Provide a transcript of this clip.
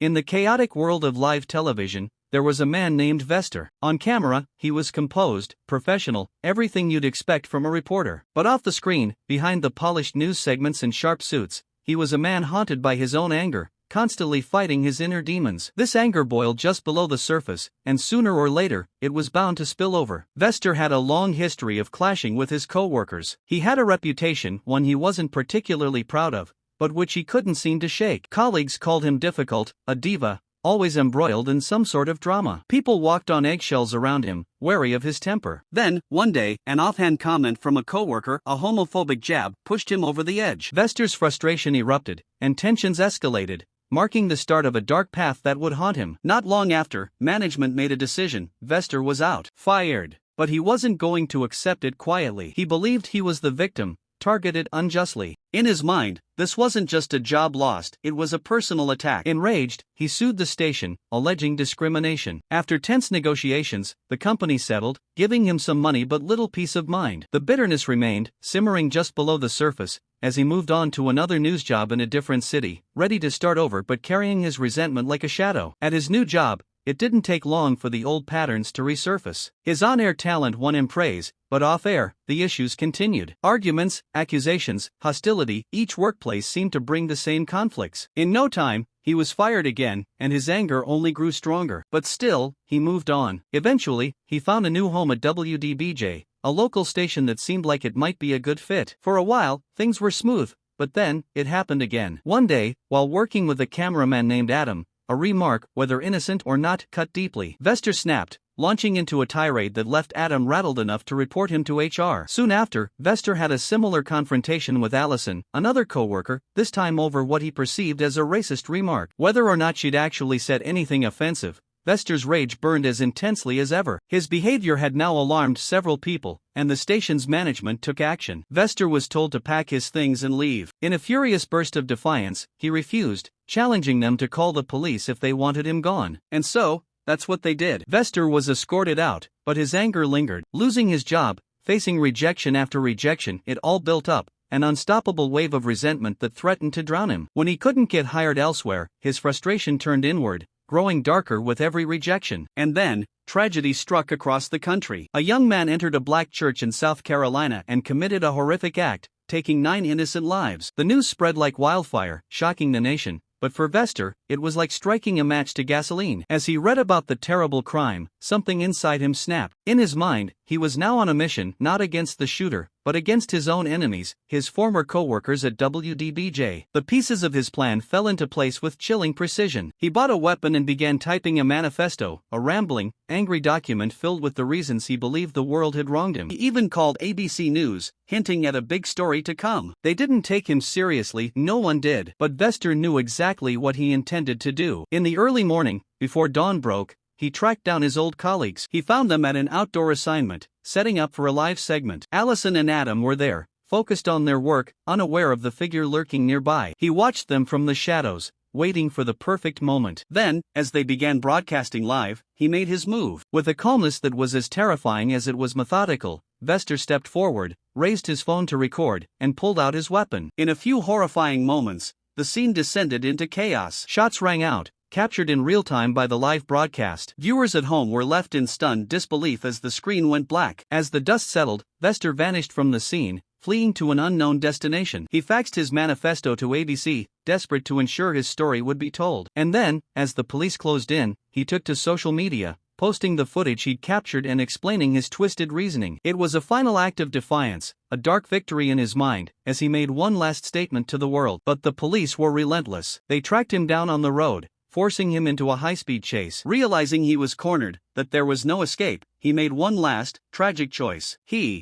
In the chaotic world of live television, there was a man named Vester. On camera, he was composed, professional, everything you'd expect from a reporter. But off the screen, behind the polished news segments and sharp suits, he was a man haunted by his own anger, constantly fighting his inner demons. This anger boiled just below the surface, and sooner or later, it was bound to spill over. Vester had a long history of clashing with his co-workers. He had a reputation, one he wasn't particularly proud of, but which he couldn't seem to shake. Colleagues called him difficult, a diva, always embroiled in some sort of drama. People walked on eggshells around him, wary of his temper. Then, one day, an offhand comment from a coworker, a homophobic jab, pushed him over the edge. Vester's frustration erupted, and tensions escalated, marking the start of a dark path that would haunt him. Not long after, management made a decision. Vester was out. Fired. But he wasn't going to accept it quietly. He believed he was the victim, targeted unjustly. In his mind, this wasn't just a job lost, it was a personal attack. Enraged, he sued the station, alleging discrimination. After tense negotiations, the company settled, giving him some money but little peace of mind. The bitterness remained, simmering just below the surface, as he moved on to another news job in a different city, ready to start over but carrying his resentment like a shadow. At his new job, it didn't take long for the old patterns to resurface. His on-air talent won him praise, but off-air, the issues continued. Arguments, accusations, hostility, each workplace seemed to bring the same conflicts. In no time, he was fired again, and his anger only grew stronger. But still, he moved on. Eventually, he found a new home at WDBJ, a local station that seemed like it might be a good fit. For a while, things were smooth, but then, it happened again. One day, while working with a cameraman named Adam, a remark, whether innocent or not, cut deeply. Vester snapped, launching into a tirade that left Adam rattled enough to report him to HR. Soon after, Vester had a similar confrontation with Allison, another co-worker, this time over what he perceived as a racist remark. Whether or not she'd actually said anything offensive, Vester's rage burned as intensely as ever. His behavior had now alarmed several people, and the station's management took action. Vester was told to pack his things and leave. In a furious burst of defiance, he refused, challenging them to call the police if they wanted him gone. And so, that's what they did. Vester was escorted out, but his anger lingered. Losing his job, facing rejection after rejection, it all built up, an unstoppable wave of resentment that threatened to drown him. When he couldn't get hired elsewhere, his frustration turned inward, growing darker with every rejection. And then, tragedy struck across the country. A young man entered a black church in South Carolina and committed a horrific act, taking 9 innocent lives. The news spread like wildfire, shocking the nation. But for Vester, it was like striking a match to gasoline. As he read about the terrible crime, something inside him snapped. In his mind, he was now on a mission not against the shooter, but against his own enemies, his former co-workers at WDBJ. The pieces of his plan fell into place with chilling precision. He bought a weapon and began typing a manifesto, a rambling, angry document filled with the reasons he believed the world had wronged him. He even called ABC News, hinting at a big story to come. They didn't take him seriously, no one did. But Vester knew exactly what he intended to do. In the early morning, before dawn broke, he tracked down his old colleagues. He found them at an outdoor assignment, setting up for a live segment. Allison and Adam were there, focused on their work, unaware of the figure lurking nearby. He watched them from the shadows, waiting for the perfect moment. Then, as they began broadcasting live, he made his move. With a calmness that was as terrifying as it was methodical, Vester stepped forward, raised his phone to record, and pulled out his weapon. In a few horrifying moments, the scene descended into chaos. Shots rang out, captured in real time by the live broadcast. Viewers at home were left in stunned disbelief as the screen went black. As the dust settled, Vester vanished from the scene, fleeing to an unknown destination. He faxed his manifesto to ABC, desperate to ensure his story would be told. And then, as the police closed in, he took to social media, posting the footage he'd captured and explaining his twisted reasoning. It was a final act of defiance, a dark victory in his mind, as he made one last statement to the world. But the police were relentless. They tracked him down on the road, forcing him into a high-speed chase. Realizing he was cornered, that there was no escape, he made one last, tragic choice. He